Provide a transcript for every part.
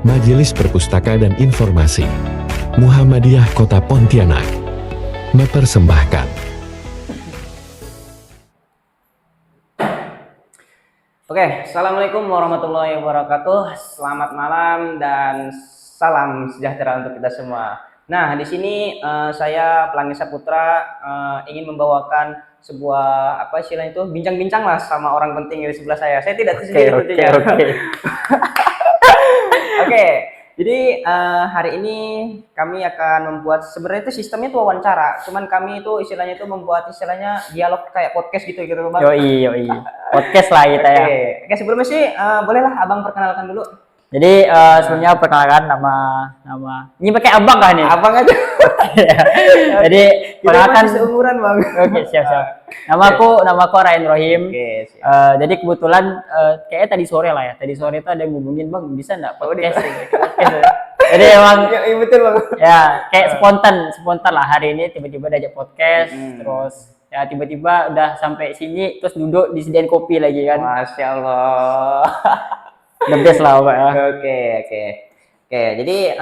Majelis Perpustaka dan Informasi Muhammadiyah Kota Pontianak mempersembahkan. Oke, Assalamualaikum warahmatullahi wabarakatuh. Selamat malam dan salam sejahtera untuk kita semua. Nah, di sini saya Pelangi Saputra ingin membawakan sebuah istilahnya itu bincang-bincang lah sama orang penting di sebelah saya. Saya tidak sendiri tentunya. Oke, jadi hari ini kami akan membuat, sebenarnya itu sistemnya itu wawancara, cuman kami itu istilahnya itu membuat istilahnya dialog kayak podcast gitu Bang. Yoi. Podcast lah kita ya. Oke, sebelumnya sih bolehlah Abang perkenalkan dulu. Jadi sebelumnya perkenalkan nama ini pakai abang kah nih? Abang aja. Jadi perkenalkan seumuran Bang. Oke, siap. Nama aku Ryan Rohim. Oke, siap. Jadi kebetulan kayaknya tadi sore lah ya. Tadi sore itu ada yang ngubungin, Bang, bisa enggak podcast? Podcast. Jadi emang Iya betul Bang. ya kayak spontan lah hari ini tiba-tiba diajak podcast, terus ya tiba-tiba udah sampai sini terus duduk disediain kopi lagi kan. Masya Allah. The best lah Pak ya. Oke, jadi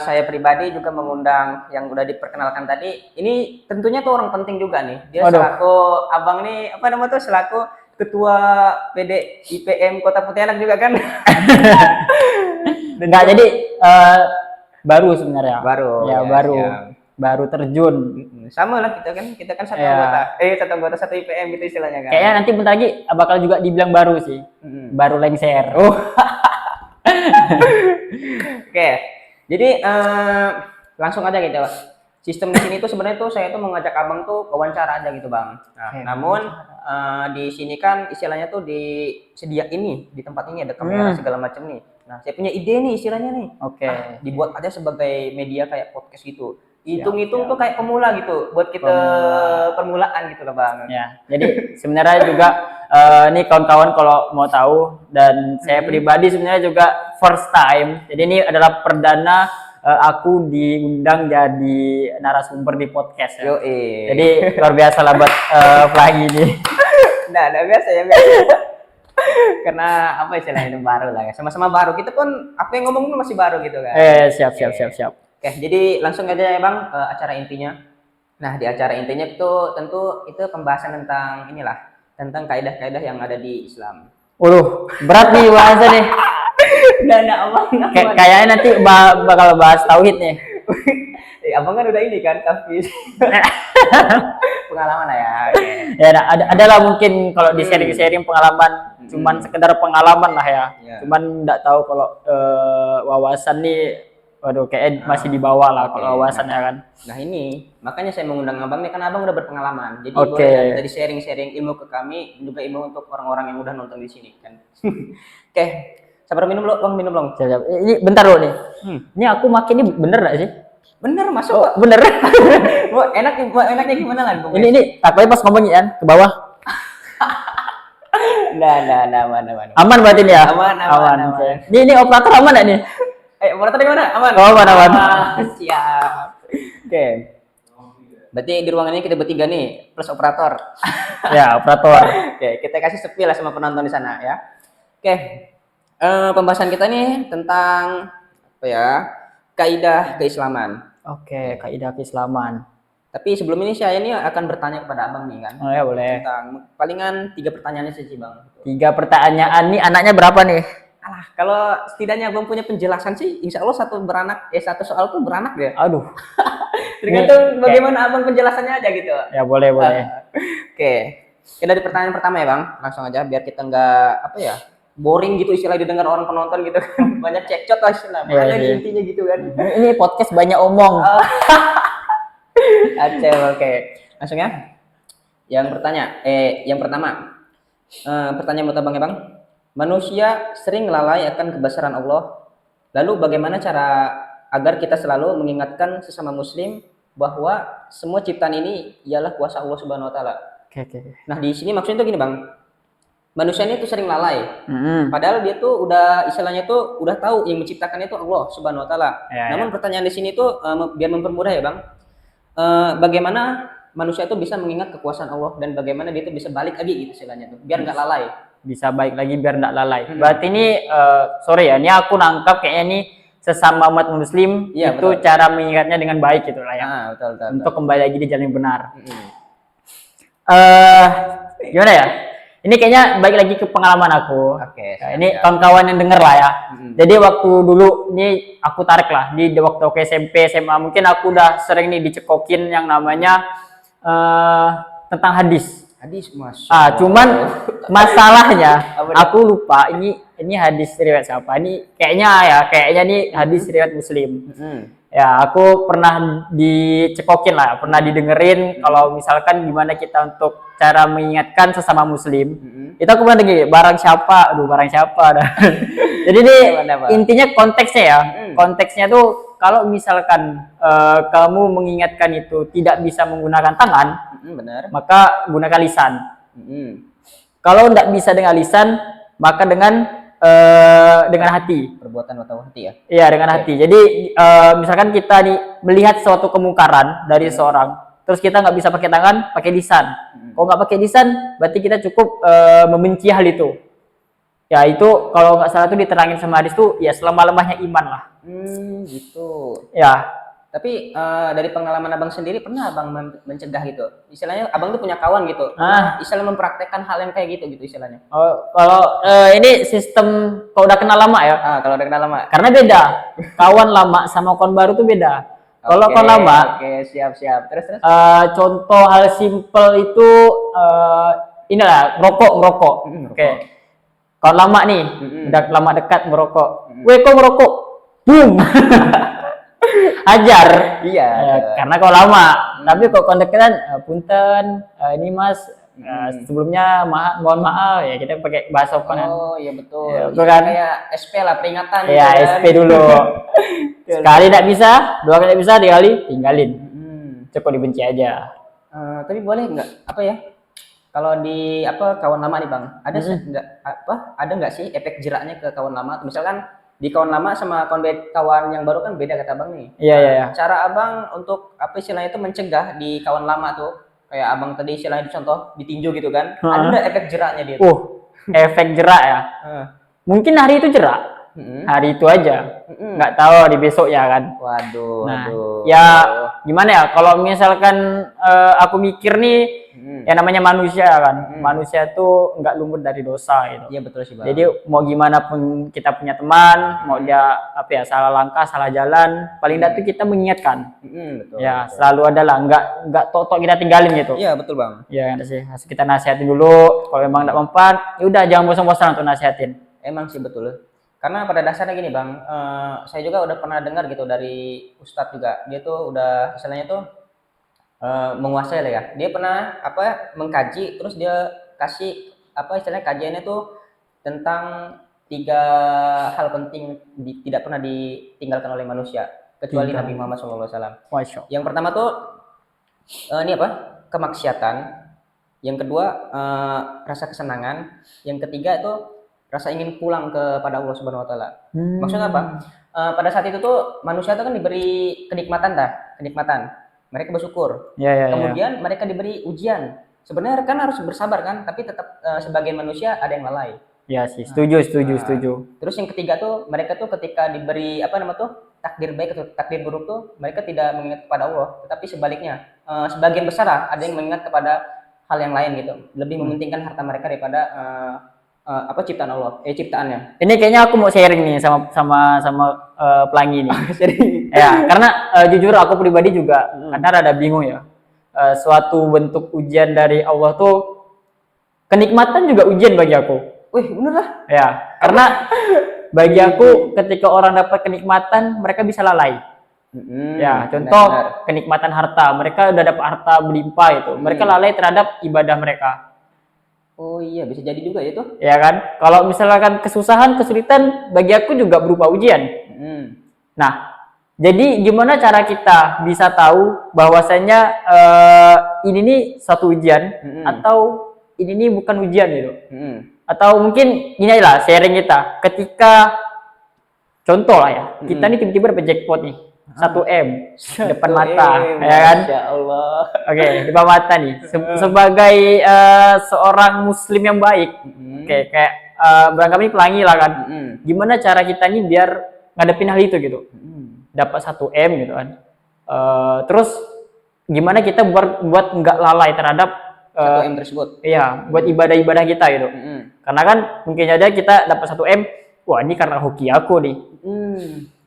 saya pribadi juga mengundang yang udah diperkenalkan tadi. Ini tentunya tuh orang penting juga nih. Dia selaku Abang nih, selaku Ketua PD IPM Kota Pontianak juga kan? Enggak, jadi baru sebenarnya. Baru terjun. Sama lah kita kan satu anggota. Satu IPM gitu istilahnya kan. Kayaknya nanti bentar lagi bakal juga dibilang baru sih. Baru lengser. Oke. Jadi langsung aja gitu. Sistem di sini tuh sebenarnya tuh saya tuh mengajak Abang tuh ke wawancara aja gitu, Bang. Nah, namun di sini kan istilahnya tuh disediain ini, di tempat ini ada kamera segala macam nih. Nah, saya punya ide nih istilahnya nih. Oke. Dibuat aja sebagai media kayak podcast gitu. Hitung-hitung tuh kayak pemula gitu, buat kita permulaan gitu lah Bang. Ya, jadi sebenarnya juga nih kawan-kawan kalau mau tahu, dan saya pribadi sebenarnya juga first time. Jadi ini adalah perdana aku diundang jadi narasumber di podcast ya. Jadi luar biasa lah buat Pelangi nih. Nah, biasa. Karena istilahnya baru lah ya. Sama-sama baru. Kita pun apa yang ngomong masih baru gitu kan. Siap. Oke, jadi langsung aja ya Bang acara intinya. Nah, di acara intinya itu tentu itu pembahasan tentang kaidah-kaidah yang ada di Islam. Berat nih bahasa nih. Abang. Kayaknya nanti bakal bahas tauhid nih. Abang kan udah ini kan, tapi pengalaman lah ya. Ya, ada lah mungkin kalau di sharing pengalaman, cuman sekedar pengalaman lah ya. Cuman nggak tahu kalau wawasan nih. Waduh, kayak masih di bawah lah kalau wawasannya kan. Nah, ini makanya saya mengundang Abang nih, kan Abang udah berpengalaman. Jadi boleh dari sharing ilmu ke kami, juga ilmu untuk orang-orang yang udah nonton di sini kan. Oke, sabar minum dulu, Bang, minum dong. Siap. Ini bentar loh nih. Ini aku makin ini bener gak sih? Bener, masuk kok. Bener. enaknya gimana lah, Bang? Ini takutnya pas ngomongin kan ke bawah. Nah, aman berarti nih ya? Aman. Ini operator aman gak nih? Operator di mana? Aman. Aman. Siap. Oke. Berarti di ruangan ini kita bertiga nih plus operator. Ya, operator. Oke, kita kasih sepi lah sama penonton di sana ya. Oke. Pembahasan kita nih tentang kaidah keislaman. Oke, kaidah keislaman. Tapi sebelum ini saya ini akan bertanya kepada Abang nih kan. Oh ya, boleh. Tentang palingan 3 pertanyaan sih Bang. 3 pertanyaan nih, anaknya berapa nih? Kalau setidaknya Abang punya penjelasan sih, insya Allah satu soal tuh beranak deh. Aduh. Tergantung bagaimana Abang penjelasannya aja gitu. Ya boleh. Oke. Dari pertanyaan pertama ya Bang, langsung aja biar kita nggak boring gitu istilah didengar orang penonton gitu kan. Banyak cekcot lah istilah. Intinya gitu kan. Ini podcast banyak omong. Oke. Langsung ya. Yang pertama. Pertanyaan buat Abang ya Bang. Manusia sering lalai akan kebesaran Allah. Lalu bagaimana cara agar kita selalu mengingatkan sesama muslim bahwa semua ciptaan ini ialah kuasa Allah Subhanahu wa taala. Oke. Nah, di sini maksudnya tuh gini, Bang. Manusia ini tuh sering lalai. Padahal dia tuh udah udah tahu yang menciptakan itu Allah Subhanahu wa taala. Namun pertanyaan di sini tuh biar mempermudah ya, Bang. Bagaimana manusia itu bisa mengingat kekuasaan Allah dan bagaimana dia itu bisa balik lagi gitu istilahnya tuh biar nggak lalai. Bisa baik lagi biar nggak lalai. Berarti ini sorry ya, ini aku nangkap kayaknya ini sesama umat muslim Iya, itu betul. cara mengingatnya dengan baik gitu lah ya. Betul, betul, Untuk kembali lagi di jalan yang benar. Mm-mm. Gimana ya? Ini kayaknya balik lagi ke pengalaman aku. Oke, Ya, ini siap. kawan-kawan yang denger lah ya. Mm-mm. Jadi waktu dulu ini aku tarik lah di waktu aku SMP, SMA mungkin aku udah sering nih dicekokin yang namanya tentang hadis. Hadis, Masya Cuman Allah. masalahnya Apa nih? aku lupa ini hadis riwayat siapa? Ini kayaknya nih hadis riwayat Muslim. Mm-mm. Ya, aku pernah dicekokin lah, pernah didengerin kalau misalkan gimana kita untuk cara mengingatkan sesama muslim. Mm-mm. Itu aku pernah dengar barang siapa dah. Jadi ini Apa? intinya konteksnya ya. Mm. Konteksnya tuh kalau misalkan kamu mengingatkan itu tidak bisa menggunakan tangan, Mm-mm, benar. maka gunakan lisan. Mm-mm. Kalau tidak bisa dengan lisan, maka dengan hati. Perbuatan atau hati ya. Iya, dengan hati. Jadi misalkan kita nih melihat suatu kemungkaran dari seorang, terus kita nggak bisa pakai tangan, pakai lisan. Kalau nggak pakai lisan, berarti kita cukup membenci hal itu. Ya itu kalau nggak salah tuh diterangin sama hadis tuh ya selama-lamanya iman lah. Gitu. Ya, Tapi dari pengalaman abang sendiri pernah abang mencegah gitu? Istilahnya abang tuh punya kawan gitu. Istilahnya mempraktekkan hal yang kayak gitu istilahnya. kalau ini sistem kalau udah kenal lama ya, Kalau udah kenal lama. karena beda. Kawan lama sama kawan baru tuh beda. Kalau kawan lama, Oke, siap. Terus. contoh hal simpel itu inilah ngerokok. Mm, Oke. ngerokok. Kawan lama nih, udah lama dekat ngerokok. Weh, kok ngerokok? Boom. Ajar. Iya. Karena kalau lama, tapi kok kondekan punten, ini Mas, sebelumnya mohon maaf ya kita pakai bahasa sopan. Oh iya betul. Ya, betul kan? Kayak SP lah peringatan. Ya, gitu kan. SP dulu. Sekali tidak bisa, dua kali tidak bisa, tiga kali tinggalin. Cukup dibenci aja. Tapi boleh nggak apa ya? Kalau di kawan lama nih bang, ada ada nggak sih efek jeraknya ke kawan lama? Misalkan di kawan lama sama kawan yang baru kan beda kata abang nih. Iya. Cara abang untuk apa istilahnya itu mencegah di kawan lama tuh kayak abang tadi istilahnya contoh ditinju gitu kan? Ada nggak efek jeraknya dia? Efek jerak ya. Mungkin hari itu jerak, hari itu aja. Nggak tahu di besok ya kan. Waduh. Ya gimana ya? Kalau misalkan aku mikir nih. Ya namanya manusia kan, manusia tuh nggak luput dari dosa gitu. Iya betul sih bang. Jadi mau gimana pun kita punya teman, mau dia salah langkah, salah jalan, paling tidak tuh kita mengingatkan. Betul. Ya selalu ada lah, nggak tok kita tinggalin gitu. Iya betul bang. Ya ada sih, harus kita nasihatin dulu. Kalau memang nggak mempan, ya udah jangan bosan-bosan untuk nasihatin. Emang sih betul. Karena pada dasarnya gini bang, saya juga udah pernah dengar gitu dari Ustadz juga. Dia tuh udah istilahnya tuh menguasai lah ya. Dia pernah mengkaji, terus dia kasih istilahnya kajiannya tuh tentang 3 hal penting tidak pernah ditinggalkan oleh manusia kecuali Nabi Muhammad SAW. Yang pertama tuh kemaksiatan. Yang kedua rasa kesenangan. Yang ketiga itu rasa ingin pulang kepada Allah Subhanahu Wa Taala. Maksudnya apa? Pada saat itu tuh manusia tuh kan diberi kenikmatan. Mereka bersyukur. Kemudian mereka diberi ujian. Sebenarnya kan harus bersabar kan, tapi tetap sebagian manusia ada yang lalai. Ya sih, setuju. Terus yang ketiga tuh mereka tuh ketika diberi takdir baik atau takdir buruk tuh mereka tidak mengingat kepada Allah, tetapi sebaliknya sebagian besar ada yang mengingat kepada hal yang lain gitu, lebih mementingkan harta mereka daripada ciptaan Allah, ciptaannya. Ini kayaknya aku mau sharing nih sama pelangi nih. Ya, karena jujur aku pribadi juga kadang rada bingung ya. Suatu bentuk ujian dari Allah tuh kenikmatan juga ujian bagi aku. Wih, bener lah. Ya, karena bagi aku ketika orang dapat kenikmatan mereka bisa lalai. Ya, contoh kenikmatan harta, mereka udah dapat harta berlimpah itu, mereka lalai terhadap ibadah mereka. Oh iya, bisa jadi juga ya tuh. Ya kan? Kalau misalkan kesusahan, kesulitan bagi aku juga berupa ujian. Nah, jadi gimana cara kita bisa tahu bahwasanya ini nih satu ujian atau ini nih bukan ujian gitu? Atau mungkin gini lah sharing kita. Ketika contoh lah ya, kita nih tiba-tiba dapat jackpot nih. 1M depan mata, ya kan? Ya Allah. Oke, depan mata nih. Sebagai seorang muslim yang baik, kayak berangkap ini pelangi lah kan. Gimana cara kita nih biar ngadepin hal itu gitu. Dapat 1 M gitu kan. Terus gimana kita buat nggak lalai terhadap 1 M tersebut. iya, buat ibadah-ibadah kita gitu. Karena kan mungkin aja kita dapat 1 M, wah ini karena hoki aku nih.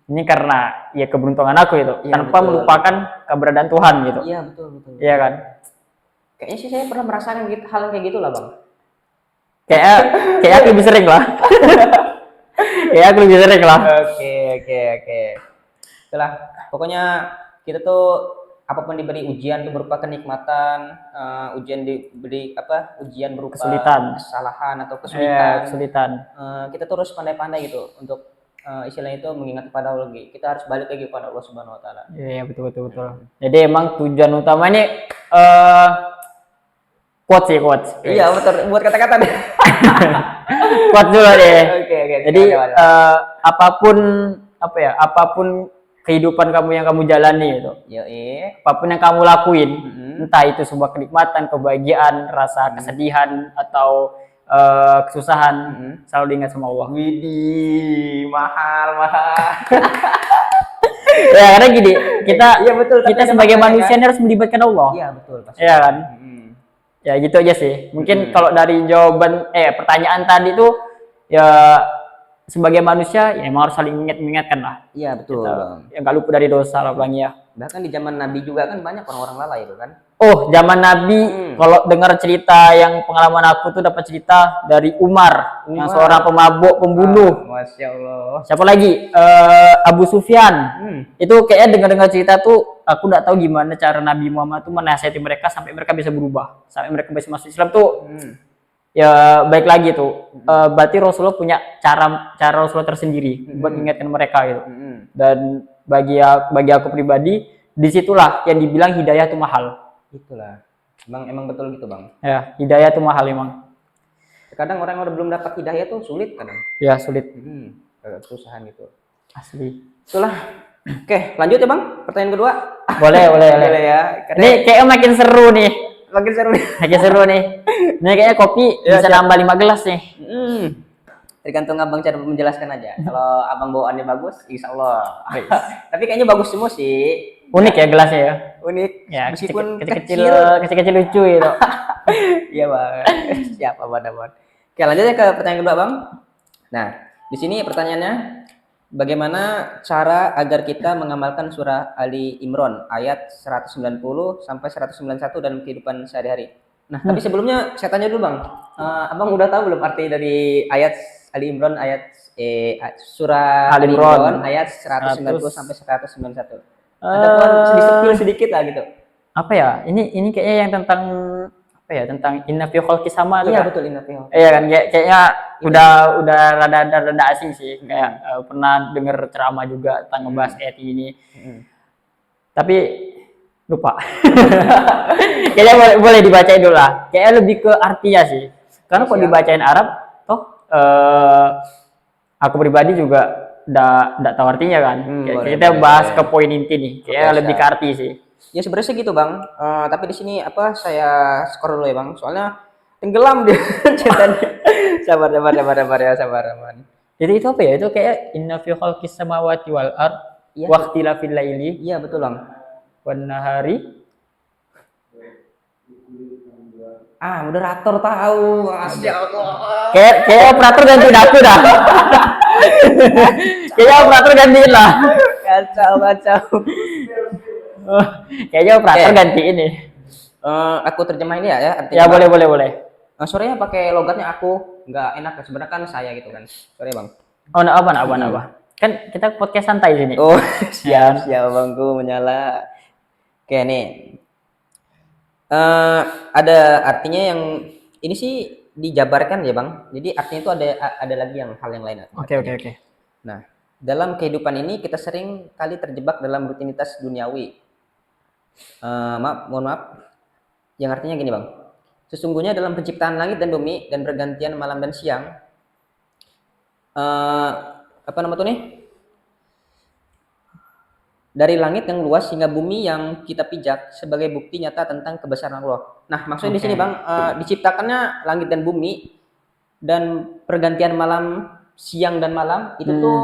Ini karena ya keberuntungan aku gitu, Iya, tanpa betul. melupakan keberadaan Tuhan gitu. Iya, betul. Iya kan? Kayaknya sih saya pernah merasakan hal yang kayak gitu lah, Bang. Kayak aku lebih sering lah. Kayak aku lebih sering lah. Oke. Itulah, pokoknya kita tuh apapun diberi ujian itu berupa kenikmatan, ujian berupa Kesulitan. kesalahan atau Iya, kesulitan. kesulitan. Kita terus pandai-pandai gitu untuk istilahnya itu mengingat kepada Allah lagi. Kita harus balik lagi kepada Allah Subhanahu wa taala. Iya, betul. Jadi emang tujuan utama ini quotes. Iya, betul. Buat kata-kata deh. Quotes dulu deh. Oke. Jadi apapun kehidupan kamu yang kamu jalani itu, apapun yang kamu lakuin, entah itu sebuah kenikmatan, kebahagiaan, rasa kesedihan atau kesusahan, selalu diingat sama Allah. Widih, mahal. Ya karena gini, kita Iya, betul, tapi kita ada sebagai maknanya, manusia ini harus melibatkan Allah. Iya, betul pasti. Iya kan? Ya gitu aja sih. Mungkin kalau dari jawaban pertanyaan tadi tuh ya sebagai manusia ya emang harus saling mengingatkan lah. Iya, betul, Bang. Ya nggak luput dari dosa lah Bang ya. Bahkan di zaman Nabi juga kan banyak orang-orang lalai itu kan. Oh, zaman Nabi kalau dengar cerita yang pengalaman aku tuh dapat cerita dari Umar yang seorang pemabuk, pembunuh. Masya Allah. Siapa lagi? Abu Sufyan. Itu kayaknya dengar-dengar cerita tuh aku nggak tahu gimana cara Nabi Muhammad tuh menasihati mereka sampai mereka bisa berubah, sampai mereka bisa masuk Islam tuh. Ya baik lagi tuh. Berarti Rasulullah punya cara Rasulullah tersendiri buat mengingatkan mereka gitu. Dan bagi aku pribadi, disitulah yang dibilang hidayah itu mahal. Itulah. Bang, emang betul gitu, Bang. Ya, hidayah itu mahal emang. Kadang orang yang udah belum dapat hidayah tuh sulit kadang. Ya sulit. Kesusahan gitu. Asli. Itulah. Oke, lanjut ya, Bang. Pertanyaan kedua. Boleh. Boleh ya. Ini kayaknya makin seru nih. Makin seru nih. Makin seru nih. Ini kayaknya kopi bisa nambah 5 gelas nih. Tergantung abang cara menjelaskan aja. Kalau abang bawaannya bagus, insya Allah. Tapi kayaknya bagus semua sih. Unik ya gelasnya ya. Unik. Ya, Meskipun kecil lucu gitu. Iya, Bang. Siap, abang. Oke, lanjut ya ke pertanyaan kedua, Bang. Nah, di sini pertanyaannya, bagaimana cara agar kita mengamalkan surah Ali Imran ayat 190 sampai 191 dalam kehidupan sehari-hari? Nah, tapi sebelumnya saya tanya dulu, Bang. Abang udah tahu belum arti dari ayat Ali Imran surah Ali Imran ayat 190 sampai 191? Ada sedikit lah gitu. Apa ya? Ini kayaknya yang tentang apa ya? Tentang inna fi khalqis sama tuh. Iya, kan? betul, inna fi khalqis. Iya kan kayaknya udah rada asing sih. Kayak pernah denger ceramah juga tentang ngebahas ayat ini. Tapi lupa. Kayaknya boleh dibacain dulu lah. Kayaknya lebih ke artinya sih. Karena kalau dibacain Arab toh aku pribadi juga nggak tahu artinya kan. Kita bahas ke poin inti nih. Kayaknya lebih ke arti sih. Ya sebenarnya gitu, Bang. Tapi di sini saya skor dulu ya, Bang. Soalnya tenggelam dia ceritanya. Sabar ya, sabar. Jadi itu apa ya? Itu kayak inna fi khalqis samawati wal ard wa ikhtilafil laili. Iya, betul, Bang. Wan nahari. Moderator tahu. Masya Allah. Kayak operator gantiin aku dah. Kayaknya operator gantiin lah. Kacau. Kayaknya operator gantiin nih. Aku terjemahin ya artinya. Ya boleh. Sorry ya pakai logatnya aku nggak enak. Sebenarnya kan saya gitu kan. Sorry, Bang. Oh, apa? Kan kita podcast santai sini. Oh, siap Bangku menyala. Oke nih. Ada artinya yang ini sih dijabarkan ya, Bang. Jadi artinya itu ada lagi hal yang lain. Oke. Nah, dalam kehidupan ini kita sering kali terjebak dalam rutinitas duniawi. Mohon maaf. Yang artinya gini, Bang. Sesungguhnya dalam penciptaan langit dan bumi dan pergantian malam dan siang, dari langit yang luas hingga bumi yang kita pijak sebagai bukti nyata tentang kebesaran Allah. Nah, maksudnya di sini, Bang, diciptakannya langit dan bumi dan pergantian malam, siang dan malam itu tuh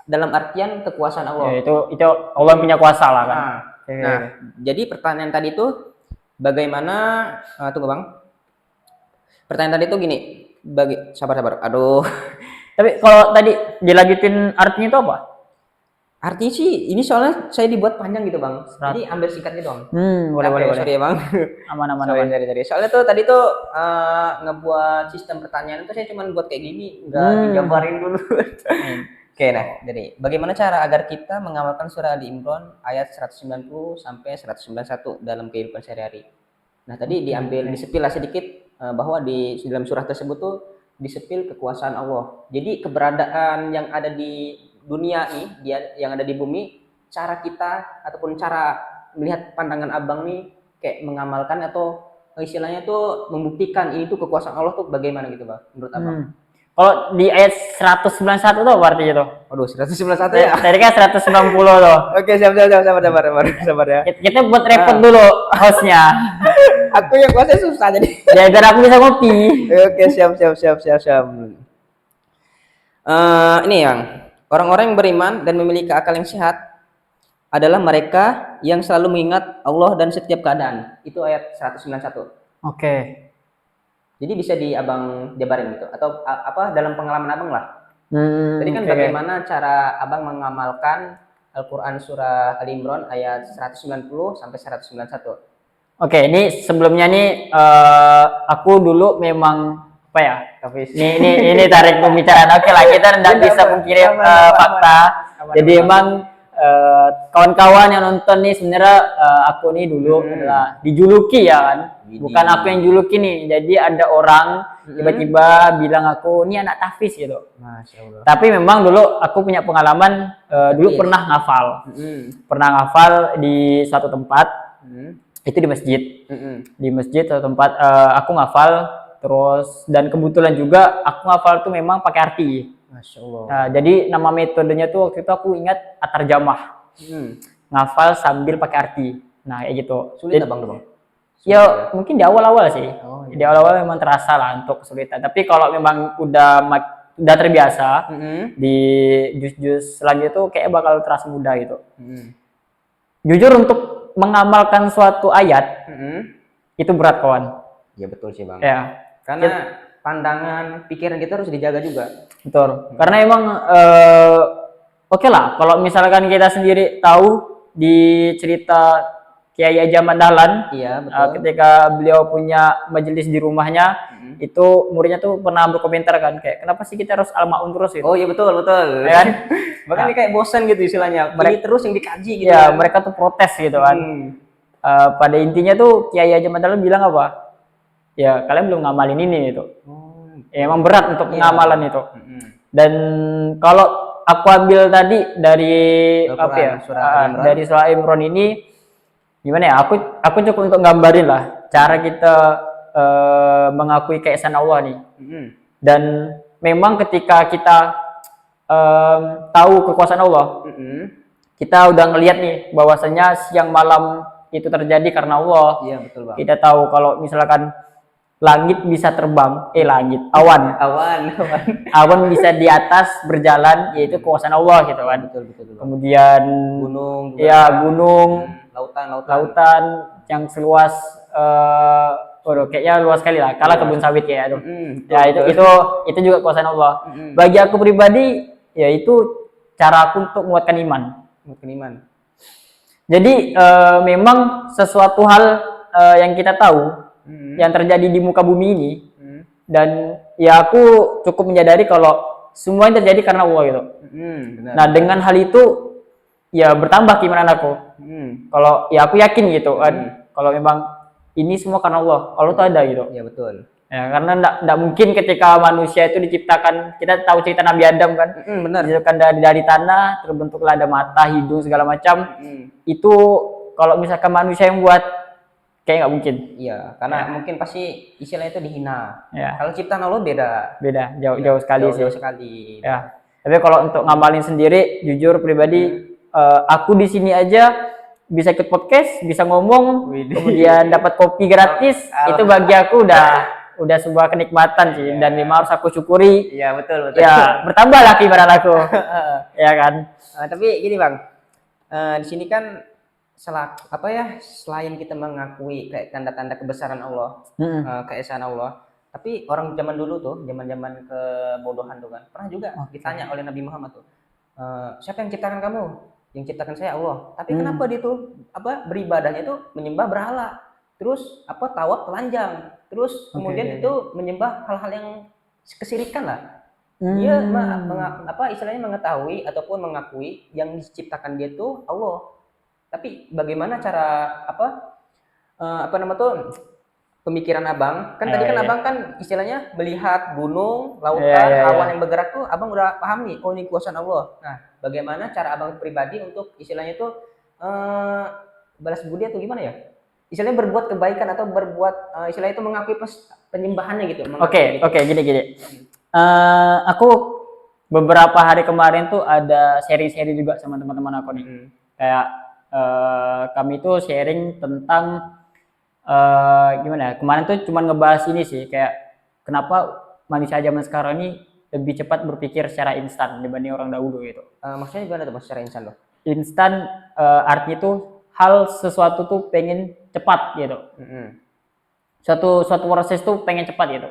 dalam artian kekuasaan Allah. Ya, itu Allah yang punya kuasa lah kan. Nah, jadi pertanyaan tadi itu bagaimana tunggu Bang. Pertanyaan tadi itu gini, sabar. Aduh. Tapi kalau tadi dilanjutin artinya itu apa? Artinya sih ini soalnya saya dibuat panjang gitu Bang. Jadi ambil singkatnya doang. Boleh. Sorry ya Bang. Aman. Sorry. Soalnya tuh tadi tuh ngebuat sistem pertanyaan itu saya cuma buat kayak gini, nggak digambarin dulu. Oke, nah, jadi bagaimana cara agar kita mengamalkan surah Ali Imran ayat 190 sampai 191 dalam kehidupan sehari-hari. Nah, tadi disepil lah sedikit bahwa di dalam surah tersebut tuh disepil kekuasaan Allah. Jadi keberadaan yang ada di dunia ini, yang ada di bumi, cara kita ataupun cara melihat pandangan Abang nih kayak mengamalkan atau istilahnya tuh membuktikan ini tuh kekuasaan Allah tuh bagaimana gitu Bang menurut Abang? Kalau di ayat 191 tuh apa artinya tuh? Waduh, 191 ya? Tadi kan 190 tuh. Oke, sabar ya. Kita buat repot dulu hostnya. Aku yang kuasa susah jadi. Ya, biar aku bisa ngopi. Oke, siap. Ini yang orang-orang yang beriman dan memiliki akal yang sehat adalah mereka yang selalu mengingat Allah dan setiap keadaan. Itu ayat 191. Oke. Jadi bisa di Abang jabarin gitu atau apa dalam pengalaman Abang lah. Jadi kan bagaimana cara Abang mengamalkan Al-Qur'an surah Ali Imran ayat 190 sampai 191. Oke, ini sebelumnya nih aku dulu memang apa ya? Ini tarik pembicaraan. Oke lah, kita tidak bisa mengkiri fakta. Jadi emang kawan-kawan yang nonton nih sebenarnya aku nih dulu adalah dijuluki ya kan. Bukan aku yang juluki nih. Jadi ada orang tiba-tiba bilang aku ini anak tahfiz gitu. Masya Allah. Tapi memang dulu aku punya pengalaman dulu pernah ngafal. Pernah ngafal di suatu tempat. Itu di masjid. Di masjid atau tempat aku ngafal terus dan kebetulan juga aku ngafal tuh memang pakai arti. Masya Allah. Nah, jadi nama metodenya tuh waktu itu aku ingat atarjamah. Ngafal sambil pakai arti. Nah, kayak gitu. Sulit Abang tuh Bang? Ya mungkin di awal-awal sih. Di awal-awal memang terasa lah untuk kesulitan. Tapi kalau memang udah terbiasa di jus-jus selanjutnya tuh kayak bakal terasa mudah gitu. Jujur untuk mengamalkan suatu ayat itu berat kawan. Ya betul sih Bang. Ya. Karena pandangan pikiran kita harus dijaga juga. Betul. Karena emang oke lah kalau misalkan kita sendiri tahu di cerita Kiai Haji Ahmad Dahlan, iya, betul. Ketika beliau punya majelis di rumahnya, itu muridnya tuh pernah berkomentar kan, kayak kenapa sih kita harus al-ma'un terus gitu? Oh iya betul. Ya kan? Bahkan ini kayak bosan gitu istilahnya. Ini terus yang dikaji gitu. Ya, mereka tuh protes gitu kan. Pada intinya tuh Kiai Haji Ahmad Dahlan bilang apa? Ya kalian belum ngamalin ini gitu. Ya, emang berat untuk pengamalan itu. Dan kalau aku ambil tadi dari apa ya? Dari surah Imran ini gimana ya? Aku cukup untuk gambarin lah cara kita mengakui keesaan Allah nih. Dan memang ketika kita tahu kekuasaan Allah, kita udah ngelihat nih bahwasanya siang malam itu terjadi karena Allah. Iya betul Bang. Kita tahu kalau misalkan langit bisa terbang, awan bisa di atas berjalan, yaitu kekuasaan Allah gitu kan. Betul. Kemudian gunung, lautan yang seluas kayaknya luas sekali lah, kalah kebun sawit kayak itu. Itu juga kekuasaan Allah. Bagi aku pribadi, ya itu cara aku untuk menguatkan iman. Jadi memang sesuatu hal yang kita tahu yang terjadi di muka bumi ini, dan ya aku cukup menyadari kalau semua yang terjadi karena Allah gitu. Nah dengan hal itu ya bertambah keimanan aku. Kalau ya aku yakin gitu kan, kalau memang ini semua karena Allah tuh ada gitu. Ya betul. Ya karena enggak mungkin ketika manusia itu diciptakan, kita tahu cerita Nabi Adam kan, benar. Diciptakan dari tanah, terbentuklah ada mata, hidung segala macam. Itu kalau misalkan manusia yang buat, kayak nggak mungkin. Iya, karena mungkin pasti istilahnya itu dihina. Ya. Kalau ciptaan Allah beda, jauh sekali sih. Jauh sekali. Ya. Tapi kalau untuk ngamalin sendiri, jujur pribadi, aku di sini aja bisa ikut podcast, bisa ngomong, kemudian dapat kopi gratis, itu bagi aku udah udah sebuah kenikmatan sih Iya. dan memang harus aku syukuri. Iya, betul, betul. Ya, bertambah lah ibarat aku. Ya kan? Tapi gini Bang, di sini kan apa ya, selain kita mengakui kayak tanda-tanda kebesaran Allah, Mm-mm. keesaan Allah, tapi orang zaman dulu tuh, zaman-zaman kebodohan tuh kan, pernah juga ditanya oleh Nabi Muhammad tuh, siapa yang ciptakan kamu? Yang ciptakan saya Allah. Tapi kenapa dia tuh apa beribadahnya itu menyembah berhala, terus apa tawaf telanjang, terus kemudian Oke. itu menyembah hal-hal yang kesirikan lah. Dia apa istilahnya mengetahui ataupun mengakui yang diciptakan dia tuh Allah. Tapi bagaimana cara apa nama tuh pemikiran abang? Kan tadi kan Iya. abang kan istilahnya melihat gunung, lautan, Iya. awan yang bergerak tuh abang udah paham nih, oh ini kuasaan Allah. Nah, bagaimana cara abang pribadi untuk istilahnya tuh balas budi atau gimana ya? Istilahnya berbuat kebaikan atau berbuat istilahnya itu mengakui penyembahannya gitu. Oke, mengakui gitu. gini. Aku beberapa hari kemarin tuh ada sharing-sharing juga sama teman-teman aku nih. Kayak kami tuh sharing tentang gimana ya? Kemarin tuh cuma ngebahas ini sih, kayak kenapa manusia zaman sekarang ini lebih cepat berpikir secara instan dibanding orang dahulu gitu. Maksudnya gimana tuh Mas secara insan loh? Instan artinya tuh hal sesuatu tuh pengen cepat gitu. Suatu proses tuh pengen cepat gitu.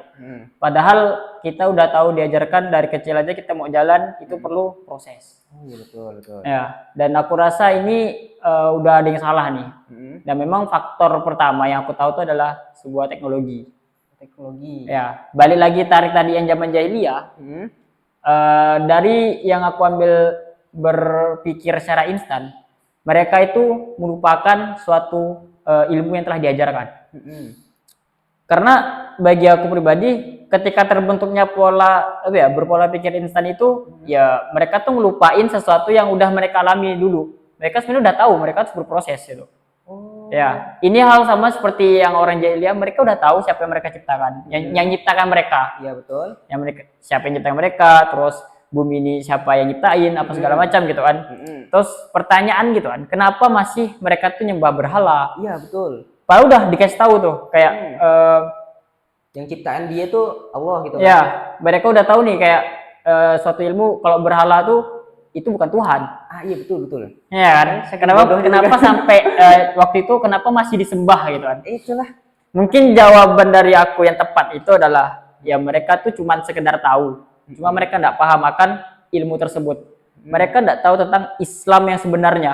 Padahal kita udah tahu diajarkan dari kecil aja kita mau jalan itu perlu proses. Oh iya betul. Ya, dan aku rasa ini udah ada yang salah nih. Dan memang faktor pertama yang aku tahu itu adalah sebuah teknologi. Teknologi. Ya, balik lagi tarik tadi yang zaman jahiliyah. Dari yang aku ambil berpikir secara instan, mereka itu merupakan suatu ilmu yang telah diajarkan. Karena bagi aku pribadi, ketika terbentuknya pola berpola pikir instan itu, ya mereka tuh ngelupain sesuatu yang udah mereka alami dulu. Mereka sebenarnya udah tahu, mereka harus berproses gitu. Ya, ini hal sama seperti yang orang jahiliyah, mereka udah tahu siapa yang mereka ciptakan, yang nyiptakan mereka. Iya betul. Yang mereka siapa yang nyiptakan mereka, terus bumi ini siapa yang nyiptain, apa segala macam gitu kan. Terus pertanyaan gitu kan, kenapa masih mereka tuh nyembah berhala? Iya betul. Padahal udah dikasih tahu tuh kayak yang ciptaan dia tuh Allah gitu. ya, mereka udah tahu nih kayak suatu ilmu kalau berhala tuh itu bukan Tuhan. Iya betul. Ya kan? Kenapa sampai waktu itu kenapa masih disembah gitu kan? Itulah. Mungkin jawaban dari aku yang tepat itu adalah ya mereka tuh cuma sekedar tahu. Cuma mereka nggak paham akan ilmu tersebut. Mereka nggak tahu tentang Islam yang sebenarnya.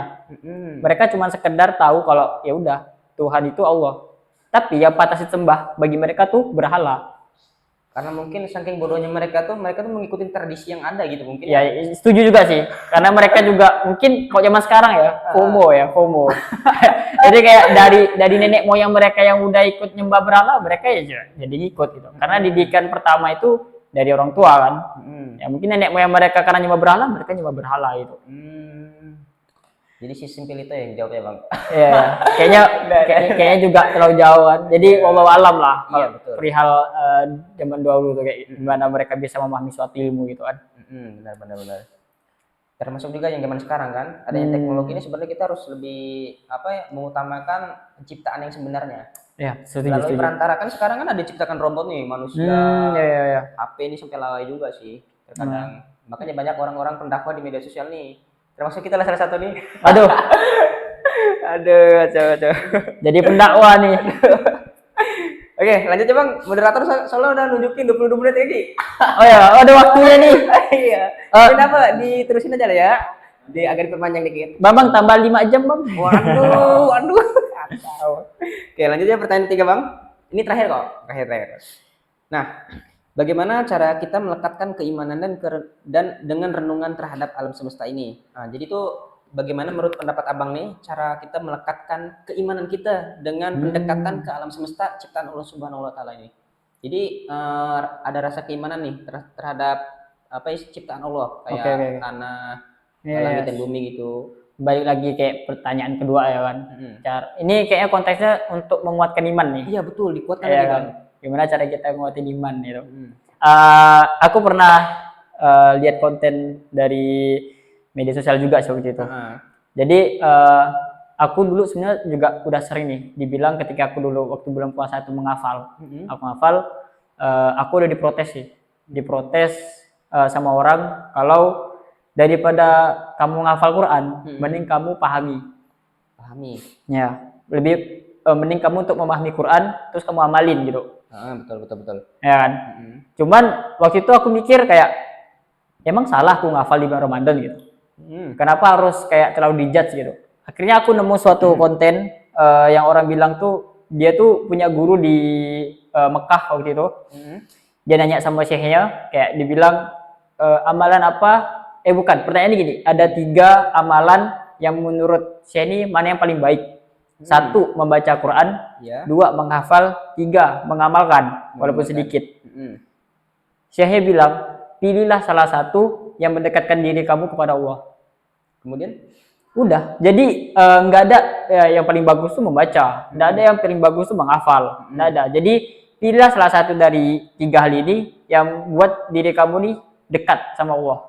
Mereka cuma sekedar tahu kalau ya udah Tuhan itu Allah. Tapi yang patah sembah bagi mereka tuh berhala. Karena mungkin saking bodohnya mereka tuh mengikuti tradisi yang ada gitu mungkin. Ya, setuju juga sih. Karena mereka juga mungkin kalau zaman sekarang ya, FOMO. Jadi kayak dari nenek moyang mereka yang udah ikut nyembah berhala, mereka ya jadi ikut gitu. Karena didikan pertama itu dari orang tua kan. Ya mungkin nenek moyang mereka karena nyembah berhala, mereka nyembah berhala gitu. Jadi si simpel itu yang jawabnya Bang. Iya, kayaknya juga terlalu jauh kan. Jadi wallahu alam lah. Iya, betul. Perihal zaman dahulu tuh kayak gimana mereka bisa memahami suatu ilmu gitu kan. Benar. Termasuk juga yang zaman sekarang kan, adanya teknologi ini sebenarnya kita harus lebih mengutamakan penciptaan yang sebenarnya. Ya, setuju. Melalui perantara kan sekarang kan ada ciptakan robot nih manusia. Iya. HP ini sampai lalai juga sih terkadang. Makanya banyak orang-orang pendakwah di media sosial nih. Termasuk kita lah salah satu nih. Aduh, Aduh. jadi pendakwah nih. Oke, lanjut ya Bang. Moderator soalnya udah nunjukin 22 menit ini. Oh ya, ada waktunya nih. Iya. Kenapa diterusin aja lah ya. Agak diperpanjang dikit. Bang, tambah 5 jam, Bang. Waduh. Kacau. Oke, lanjut ya pertanyaan 3, Bang. Ini terakhir kok. Terakhir. Nah, bagaimana cara kita melekatkan keimanan dan dengan renungan terhadap alam semesta ini? Nah, jadi tuh bagaimana menurut pendapat Abang nih cara kita melekatkan keimanan kita dengan pendekatan ke alam semesta ciptaan Allah Subhanahu wa taala ini. Jadi ada rasa keimanan nih terhadap ciptaan Allah kayak tanah, langit dan bumi gitu. Balik lagi kayak pertanyaan kedua ya kan. Ini kayaknya konteksnya untuk menguatkan iman nih. Iya betul, dikuatkan ya, lagi Bang. Gimana cara kita menguatkan iman gitu. Aku pernah lihat konten dari media sosial juga seperti itu. Jadi aku dulu sebenarnya juga udah sering nih dibilang ketika aku dulu waktu bulan puasa itu menghafal. Aku menghafal aku udah diprotes sama orang kalau daripada kamu ngafal Quran, mending kamu pahami. Ya, lebih mending kamu untuk memahami Quran terus kamu amalin gitu. Betul. Ya kan? Cuman waktu itu aku mikir kayak emang salah aku ngafal di bulan Ramadan gitu. Kenapa harus kayak terlalu dijudge gitu. Akhirnya aku nemu suatu konten yang orang bilang tuh dia tuh punya guru di Mekah waktu itu. Dia nanya sama syekhnya kayak dibilang amalan apa? Bukan, pertanyaannya gini, ada 3 amalan yang menurut syekh ini mana yang paling baik? 1 membaca Quran, 2 menghafal, 3 mengamalkan walaupun sedikit. Syekhnya bilang, pilihlah salah satu yang mendekatkan diri kamu kepada Allah. Kemudian Udah, jadi nggak ada yang paling bagus tuh membaca, nggak ada yang paling bagus tuh menghafal, nggak ada. Jadi pilihlah salah satu dari 3 hal ini yang buat diri kamu nih dekat sama Allah.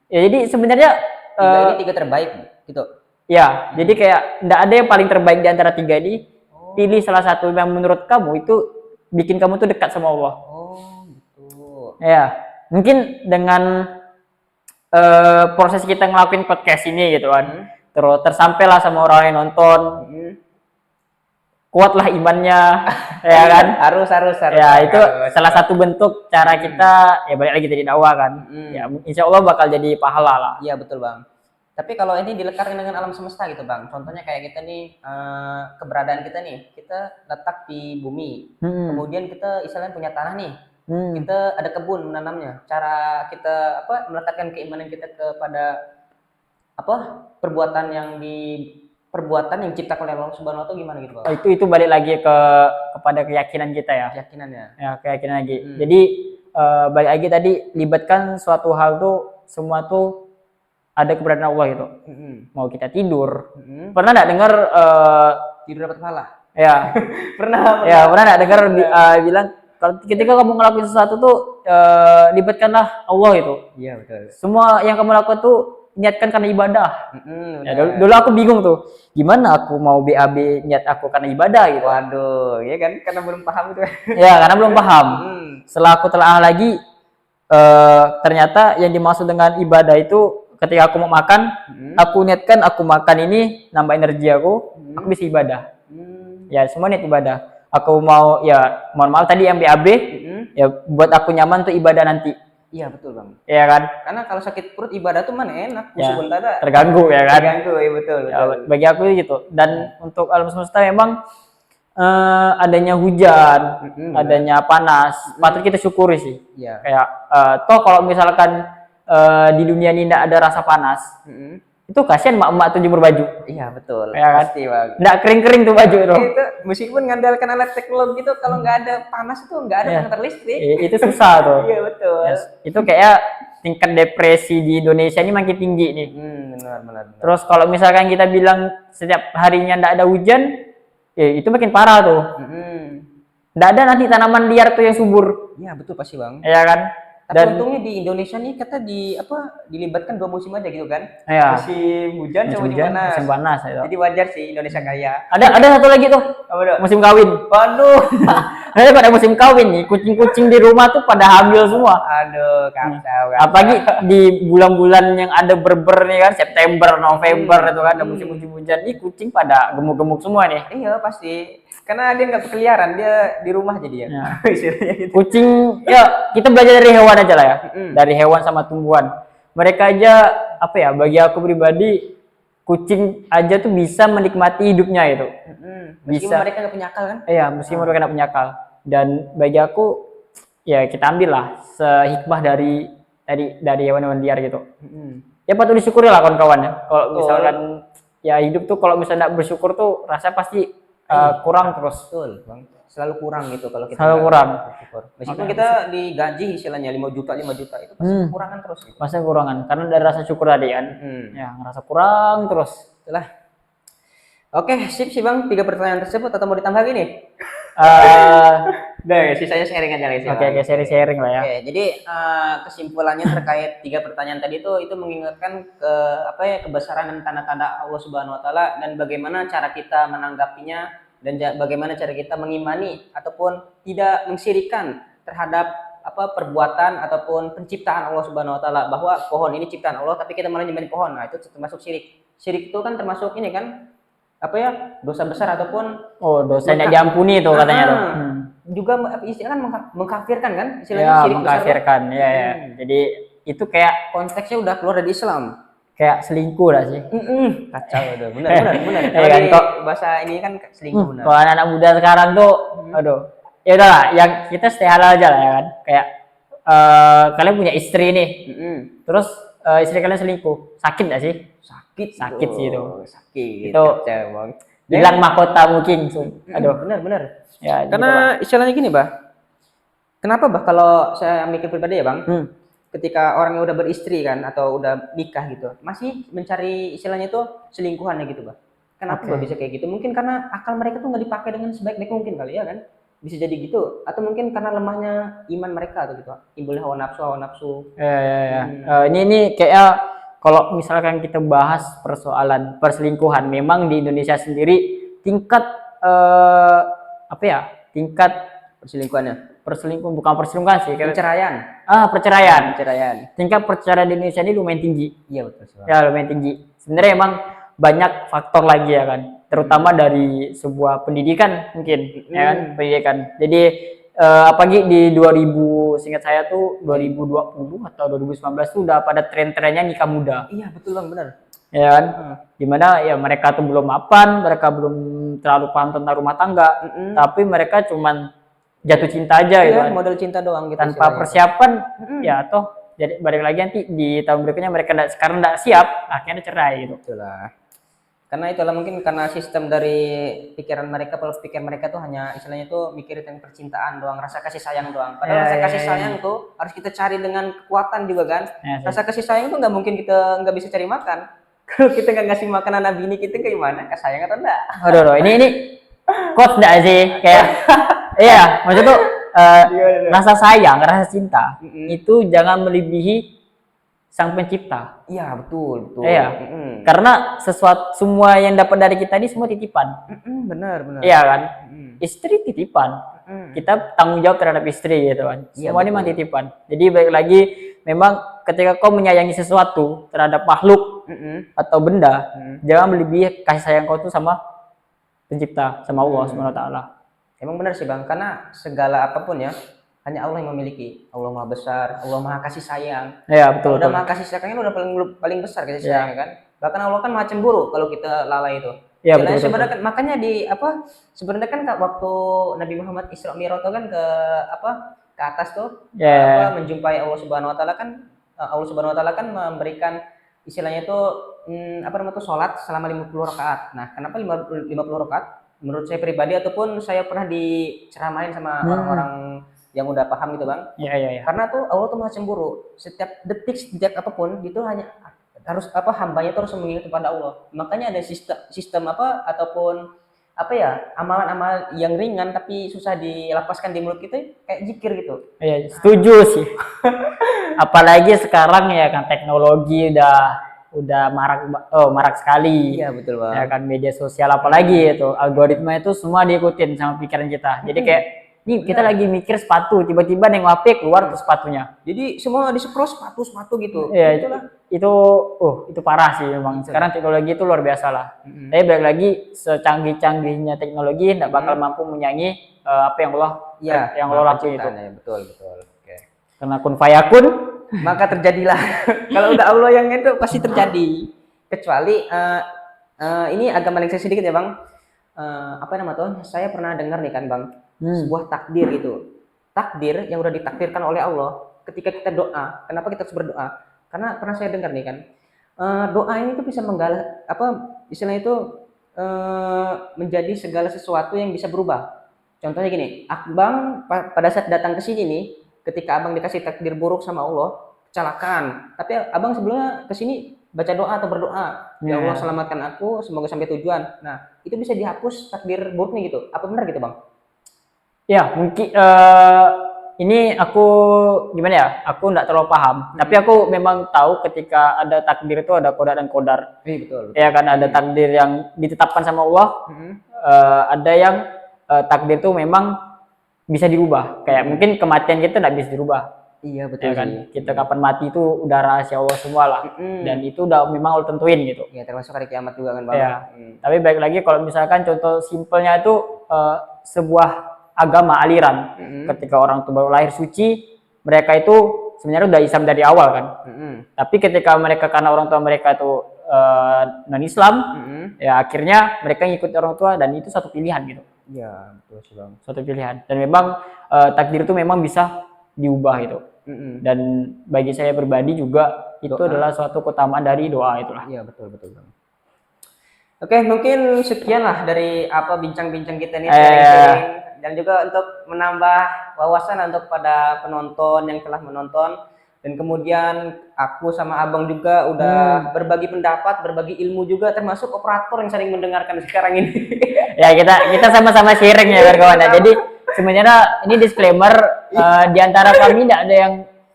Ya, jadi sebenarnya 3 terbaik gitu. ya, jadi kayak nggak ada yang paling terbaik di antara 3 ini. Pilih salah satu yang menurut kamu itu bikin kamu tuh dekat sama Allah. Gitu. Ya, mungkin dengan proses kita ngelakuin podcast ini gitu kan, terus tersampailah sama orang yang nonton, kuatlah imannya, ya kan? Harus. Ya itu salah satu bentuk cara kita ya balik lagi jadi dakwah kan. Ya insya Allah bakal jadi pahala lah. Iya betul bang. Tapi kalau ini dilekatkan dengan alam semesta gitu bang, contohnya kayak kita nih keberadaan kita nih, kita letak di bumi, kemudian kita istilahnya punya tanah nih. Kita ada kebun menanamnya. Cara kita melekatkan keimanan kita kepada perbuatan yang diciptakan oleh Allah Subhanahu wa taala gimana gitu, Pak? Itu balik lagi kepada keyakinan kita ya. Keyakinannya. Ya, keyakinan lagi. Jadi balik lagi tadi libatkan suatu hal tuh semua tuh ada keberadaan Allah gitu. Mau kita tidur. Pernah enggak dengar tidur dapat pahala? Ya. pernah. Ya, pernah enggak dengar bilang kalau ketika kamu ngelakuin sesuatu tuh libatkanlah Allah itu. Iya betul. Semua yang kamu lakukan tuh niatkan karena ibadah. Ya, dulu aku bingung tuh, gimana aku mau BAB niat aku karena ibadah gitu. Waduh, ya kan karena belum paham itu. Ya, karena belum paham. Setelah aku telaah lagi, ternyata yang dimaksud dengan ibadah itu ketika aku mau makan, aku niatkan aku makan ini nambah energi aku bisa ibadah. Ya, semua niat ibadah. Aku mau ya mohon maaf tadi yang BAB ya buat aku nyaman tuh ibadah nanti. Iya betul bang. Iya kan? Karena kalau sakit perut ibadah tuh mana enak, Ya, meskipun ada terganggu ya kan? terganggu ya betul. Ya, bagi aku gitu. Dan untuk alam semesta memang adanya hujan, adanya panas, patut kita syukuri sih. Iya. Kayak toh kalau misalkan di dunia ini tidak ada rasa panas, itu kasihan mak-mak tuh jemur baju. Iya betul. Ya kan? Pasti bang. Nggak kering-kering tuh baju tuh. Itu meskipun ngandalkan alat teknologi itu kalau nggak ada panas itu nggak ada motor listrik. Itu susah tuh. Iya betul. Yes. Itu kayak tingkat depresi di Indonesia ini makin tinggi nih. Benar. Terus kalau misalkan kita bilang setiap harinya nggak ada hujan, ya itu makin parah tuh. Nggak ada nanti tanaman liar tuh yang subur. Iya betul pasti bang. Iya kan? Tapi untungnya di Indonesia nih kita dilibatkan 2 musim aja gitu kan. Iya. Musim hujan sama musim panas. Musim panas ya. Jadi wajar sih Indonesia kaya. Ada satu lagi tuh. Apa tuh? Musim kawin. Waduh. Ada pada musim kawin nih, kucing-kucing di rumah tuh pada hamil semua. Aduh, kacau. Apalagi di bulan-bulan yang ada berber nih kan, September, November itu kan ada musim-musim hujan. Ih, kucing pada gemuk-gemuk semua nih. Iya pasti. Karena dia nggak berkeliaran, dia di rumah jadi ya. Istilahnya gitu. Kucing, ya kita belajar dari hewan aja lah ya. Dari hewan sama tumbuhan. Mereka aja apa ya? Bagi aku pribadi, kucing aja tuh bisa menikmati hidupnya itu. Meskipun mereka nggak punya akal kan? Iya, meskipun mereka nggak punya akal. Dan bagi aku, ya kita ambil lah sehikmah dari hewan-hewan liar gitu. Ya patut disyukuri lah kawan-kawan ya. Kalau misalkan ya hidup tuh kalau misalnya nggak bersyukur tuh rasa pasti kurang terus. Betul, Bang. Selalu kurang gitu kalau kita Selalu kurang. bersyukur. Meskipun kita digaji istilahnya 5 juta itu pasti kekurangan terus gitu. Pasti kekurangan karena dari rasa syukur tadi kan. Ya, ngerasa kurang terus. Itulah. Oke, sip sih Bang, 3 pertanyaan tersebut atau mau ditambah lagi nih? Udah, sisanya sharing aja guys. Oke, sharing lah ya. Oke, jadi kesimpulannya terkait 3 pertanyaan tadi itu mengingatkan kebesaran dan tanda-tanda Allah Subhanahu wa taala dan bagaimana cara kita menanggapinya dan bagaimana cara kita mengimani ataupun tidak mensyirikan terhadap perbuatan ataupun penciptaan Allah Subhanahu wa taala, bahwa pohon ini ciptaan Allah tapi kita malah nyembah pohon. Nah, itu termasuk syirik. Syirik itu kan termasuk ini kan dosa besar ataupun dosanya diampuni tuh katanya tuh. Juga istilah kan mengkafirkan kan istilahnya, syirik mengkafirkan besar. Ya. Jadi itu kayak Konteksnya udah keluar dari Islam. kayak selingkuh lah sih. Kacau itu. Benar. Iya kan, kok bahasa ini kan selingkuh benar. kalau anak muda sekarang tuh aduh, ya udahlah, yang kita stay halal aja lah ya kan. Kayak kalian punya istri nih. Terus istri kalian selingkuh. Sakit gak sih? Sakit sih itu. Sakit. Itu Bang. hilang mahkota mungkin. Aduh. Benar. Ya, Karena istilahnya gini, Bah. Kenapa, Bah, kalau saya mikir pribadi ya, Bang? Ketika orang yang udah beristri kan atau udah nikah gitu, masih mencari istilahnya itu selingkuhannya gitu, Bah. Kenapa Bah bisa kayak gitu? Mungkin karena akal mereka tuh nggak dipakai dengan sebaik-baik mungkin kali ya kan? Bisa jadi gitu, atau mungkin karena lemahnya iman mereka atau gitu, timbulnya hawa nafsu. Ya. Ini kayaknya kalau misalkan kita bahas persoalan perselingkuhan, memang di Indonesia sendiri tingkat tingkat perselingkuhan sih, perceraian. Tingkat perceraian di Indonesia ini lumayan tinggi. Iya betul sih. Ya, lumayan tinggi. Sebenarnya emang banyak faktor lagi ya kan, terutama dari sebuah pendidikan mungkin, ya kan, pendidikan. Jadi apalagi di 2000, seingat saya tuh 2020 atau 2019 tuh udah pada tren-trennya nikah muda. Iya betul Bang, benar. Ya kan, dimana ya mereka tuh belum mapan, mereka belum terlalu paham tentang rumah tangga, tapi mereka cuman jatuh cinta aja gitu kan, modal cinta doang gitu, tanpa persiapan. Ya toh jadi balik lagi nanti di tahun berikutnya mereka sekarang nggak siap, akhirnya cerai gitu. Itulah. Karena itulah mungkin karena sistem dari pikiran mereka, pola pikir mereka tuh hanya istilahnya tuh mikir tentang percintaan doang, rasa kasih sayang doang. Padahal rasa kasih sayang tuh harus kita cari dengan kekuatan juga kan. Rasa kasih sayang tuh nggak mungkin kita nggak bisa cari makan. Kalau kita nggak ngasih makan anak bini kita gimana? Kasih sayang atau enggak? Aduh, ini quotes enggak sih? Kayak iya, maksud tuh rasa sayang, rasa cinta itu jangan melebihi Sang Pencipta. Iya, betul. Iya. Karena semua yang dapat dari kita ini semua titipan. Benar. Iya kan? Istri titipan. Kita tanggung jawab terhadap istri gitu kan. Semua ini memang titipan. Jadi balik lagi, memang ketika kau menyayangi sesuatu terhadap makhluk atau benda, jangan melebihi kasih sayang kau tuh sama Pencipta, sama Allah Subhanahu wa taala. Emang benar sih Bang, karena segala apapun ya hanya Allah yang memiliki. Allah Maha Besar, Allah Maha Kasih Sayang. Iya, betul. Udah Maha Kasih Sayangnya udah paling besar kasih sayangnya kan. Bahkan Allah kan Maha Cemburu kalau kita lalai itu. Iya, betul. Sebenarnya kan, makanya sebenarnya kan waktu Nabi Muhammad Isra Mi'raj kan ke atas tuh menjumpai Allah Subhanahu wa taala kan, Allah Subhanahu wa taala kan memberikan istilahnya itu sholat selama 50 rakaat. Nah, kenapa 50 rakaat? Menurut saya pribadi ataupun saya pernah diceramain sama orang-orang yang udah paham gitu Bang. Iya. Karena tuh Allah tuh Maha Cemburu. Setiap detik, setiap apapun itu hanya harus hambanya tuh harus mengingat kepada Allah. Makanya ada sistem ataupun amalan-amalan yang ringan tapi susah dilapaskan di mulut kita kayak zikir gitu. Iya, setuju sih. Apalagi sekarang ya kan teknologi udah marak sekali. Iya, betul Bang. Ya kan, media sosial apalagi itu algoritma itu semua diikutin sama pikiran kita. Jadi kayak nih kita lagi mikir sepatu, tiba-tiba nengok HP keluar tuh sepatunya. Jadi semua di-scroll sepatu gitu. Iya, itu parah sih memang. Sekarang teknologi itu luar biasa lah. Tapi balik lagi, secanggih-canggihnya teknologi tidak bakal mampu menyanyi apa yang Allah lakuin itu. Ya, betul. Oke. Karena kun fayakun, maka terjadilah. Kalau udah Allah yang itu pasti terjadi. Kecuali ini agak melenceng sedikit ya Bang. Saya pernah dengar nih kan Bang, sebuah takdir itu. Takdir yang udah ditakdirkan oleh Allah. Ketika kita doa, kenapa kita harus berdoa? Karena pernah saya dengar nih kan, doa ini tuh bisa menggalah istilahnya itu menjadi segala sesuatu yang bisa berubah. Contohnya gini, Abang pada saat datang ke sini nih, ketika Abang dikasih takdir buruk sama Allah, kecelakaan, tapi Abang sebelumnya ke sini baca doa atau berdoa, ya Allah selamatkan aku, semoga sampai tujuan. Nah, itu bisa dihapus takdir buruknya gitu. Apa benar gitu Bang? Ya, mungkin ini aku gimana ya? Aku enggak terlalu paham. Tapi aku memang tahu ketika ada takdir itu ada qada dan qadar. Betul. Ya kan, ada takdir yang ditetapkan sama Allah. ada yang takdir tuh memang bisa dirubah. Kayak mungkin kematian kita nggak bisa dirubah. Iya betul Ya kan, sih. kita kapan mati itu udah rahasia Allah semua lah. Dan itu udah memang Allah tentuin gitu. Ya termasuk hari kiamat juga kan bang. Ya. Tapi baik lagi kalau misalkan contoh simpelnya itu sebuah agama aliran. Ketika orang tua baru lahir suci, mereka itu sebenarnya udah Islam dari awal kan. Tapi ketika mereka karena orang tua mereka itu non Islam, ya akhirnya mereka ngikut orang tua dan itu satu pilihan gitu. Iya betul sih bang. Suatu pilihan. Dan memang takdir itu memang bisa diubah gitu. Dan bagi saya pribadi juga itu adalah suatu keutamaan dari doa itulah. Iya betul bang. Oke mungkin sekian lah dari apa bincang-bincang kita nih sharing-sharing dan juga untuk menambah wawasan untuk pada penonton yang telah menonton dan kemudian aku sama abang juga udah berbagi pendapat, berbagi ilmu juga termasuk operator yang sering mendengarkan sekarang ini. Ya kita sama-sama sharing ya kawan. Jadi sebenarnya ini disclaimer di antara kami tidak ada yang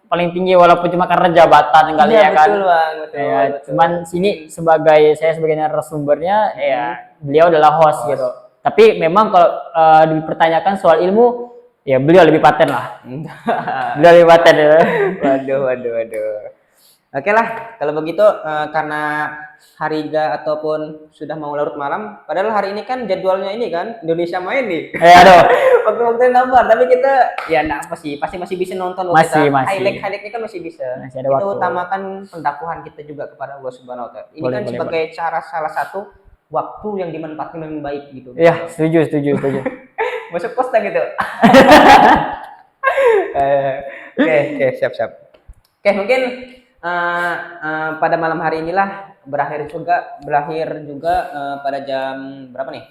paling tinggi walaupun cuma karena jabatan kali ya kan. Betul bang, betul, Ya, betul. cuman sini saya sebagai narasumbernya ya beliau adalah host gitu. Tapi memang kalau dipertanyakan soal ilmu ya beliau lebih paten lah. Beliau lebih paten ya. Waduh. Oke lah, kalau begitu karena Hariga ataupun sudah mau larut malam, padahal hari ini kan jadwalnya ini kan Indonesia main nih. Aduh. Waktu-waktu nambah, tapi kita ya pasti masih bisa nonton loh Masih. highlight-highlightnya kan masih bisa. Masih ada Kita waktu. utamakan pendakwahan kita juga kepada Allah Subhanahu wa taala. Ini Boleh, kan boleh, sebagai cara salah satu waktu yang dimanfaatkan dengan baik gitu. Iya, setuju. Masuk posta gitu. Oke, siap. Oke, mungkin pada malam hari inilah berakhir juga pada jam berapa nih?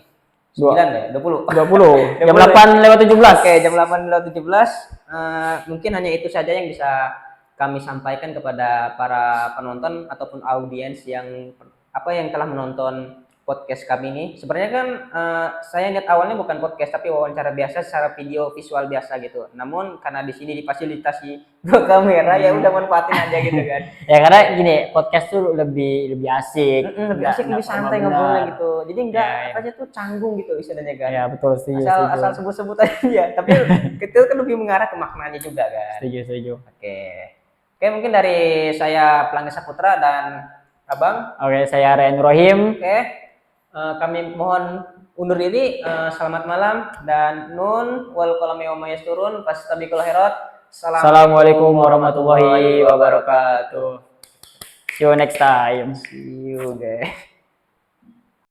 9 ya? 20. 20. Jam 8:17. Oke, jam 8:17. Mungkin hanya itu saja yang bisa kami sampaikan kepada para penonton ataupun audiens yang telah menonton podcast kami ini. Sebenarnya kan saya lihat awalnya bukan podcast tapi wawancara biasa secara video visual biasa gitu. Namun karena di sini difasilitasi dua kamera ya udah manfaatin aja gitu kan. Ya karena gini, podcast tuh lebih asik. Lebih asik, lebih santai ngobrolnya gitu. Jadi enggak apa aja tuh canggung gitu istilahnya kan. Ya betul, setuju. Asal sebut-sebut aja. Tapi itu kan lebih mengarah ke maknanya juga kan. Setuju. Oke, mungkin dari saya Pelangi Saputra dan Abang. Oke, saya Ryan Rohim. Oke. Kami mohon undur diri. Selamat malam dan nun wal qalami wa ma yasturun fastabiqul khairat. Assalamualaikum warahmatullahi wabarakatuh. See you next time. See you guys.